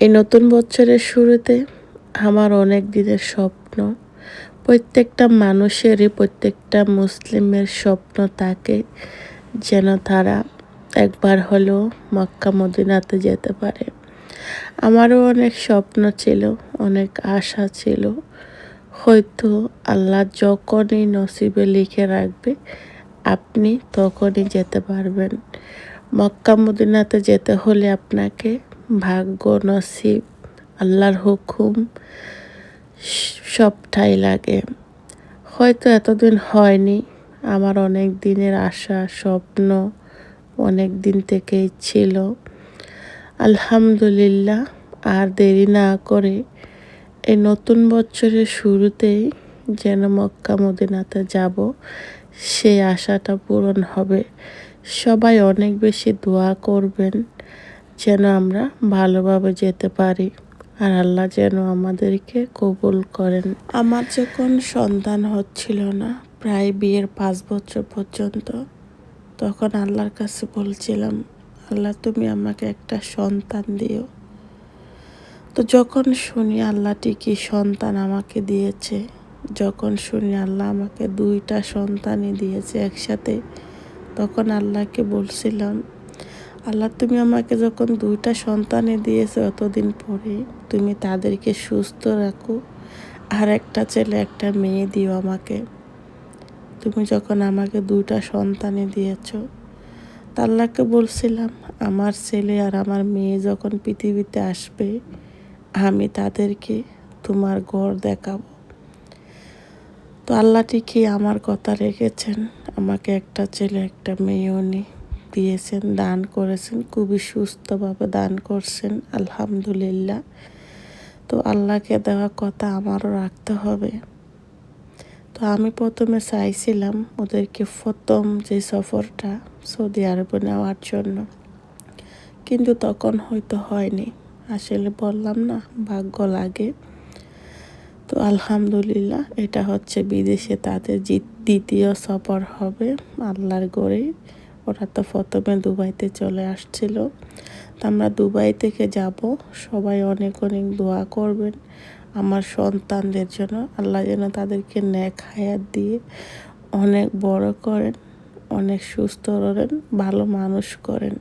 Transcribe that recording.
এই নতুন বছরের শুরুতে আমার অনেক দিনের স্বপ্ন, প্রত্যেকটা মানুষেরই, প্রত্যেকটা মুসলিমের স্বপ্ন থাকে যেন তারা একবার হলেও মক্কা মদিনাতে যেতে পারে। আমারও অনেক স্বপ্ন ছিল, অনেক আশা ছিল। হয়তো আল্লাহ যখনই নসিবে লিখে রাখবে আপনি তখনই যেতে পারবেন। মক্কা মদিনাতে যেতে হলে আপনাকে ভাগ্য, নসিব, আল্লাহর হুকুম সবটাই লাগে। হয়তো এতদিন হয়নি। আমার অনেক দিনের আশা, স্বপ্ন অনেক দিন থেকেই ছিল। আলহামদুলিল্লাহ, আর দেরি না করে এই নতুন বছরের শুরুতেই যেন মক্কা মদিনাতে যাব, সেই আশাটা পূরণ হবে। সবাই অনেক বেশি দোয়া করবেন যেন আমরা ভালোভাবে যেতে পারি, আর আল্লাহ যেন আমাদেরকে কবুল করেন। আমার যখন সন্তান হচ্ছিল না, প্রায় বিয়ের 5 বছর পর্যন্ত, তখন আল্লাহর কাছে বলছিলাম, আল্লাহ তুমি আমাকে একটা সন্তান দিও। তো যখন শুনি আল্লাহ ঠিকই সন্তান আমাকে দিয়েছে, যখন শুনি আল্লাহ আমাকে 2টা সন্তানই দিয়েছে একসাথে, তখন আল্লাহকে বলছিলাম, আল্লাহ তুমি আমাকে যখন 2টা সন্তানই দিয়েছো এতদিন পরে, তুমি তাদেরকে সুস্থ রাখো, আর একটা ছেলে একটা মেয়ে দিও আমাকে। তুমি যখন আমাকে 2টা সন্তানই দিয়েছ, তা আল্লাহকে বলছিলাম আমার ছেলে আর আমার মেয়ে যখন পৃথিবীতে আসবে, আমি তাদেরকে তোমার ঘর দেখাবো। তো আল্লাহ ঠিকই আমার কথা রেখেছেন, আমাকে একটা ছেলে একটা মেয়ে উনি দিয়েছেন, দান করেছেন, খুবই সুস্থভাবে দান করছেন, আলহামদুলিল্লাহ। তো আল্লাহকে দেওয়া কথা আমারও রাখতে হবে। তো আমি প্রথমে চাইছিলাম ওদেরকে প্রথম যে সফরটা সৌদি আরবে নেওয়ার জন্য, কিন্তু তখন হয়তো হয়নি। আসলে বললাম না, ভাগ্য লাগে। তো আলহামদুলিল্লাহ, এটা হচ্ছে বিদেশে তাদের দ্বিতীয় সফর হবে আল্লাহর গড়ে। ওরা তো প্রথমে দুবাইতে চলে আসছিল, তো আমরা দুবাই থেকে যাব। সবাই অনেক অনেক দোয়া করবেন আমার সন্তানদের জন্য, আল্লাহ যেন তাদেরকে নেক হায়াত দিয়ে অনেক বড় করেন, অনেক সুস্থ করেন, ভালো মানুষ করেন।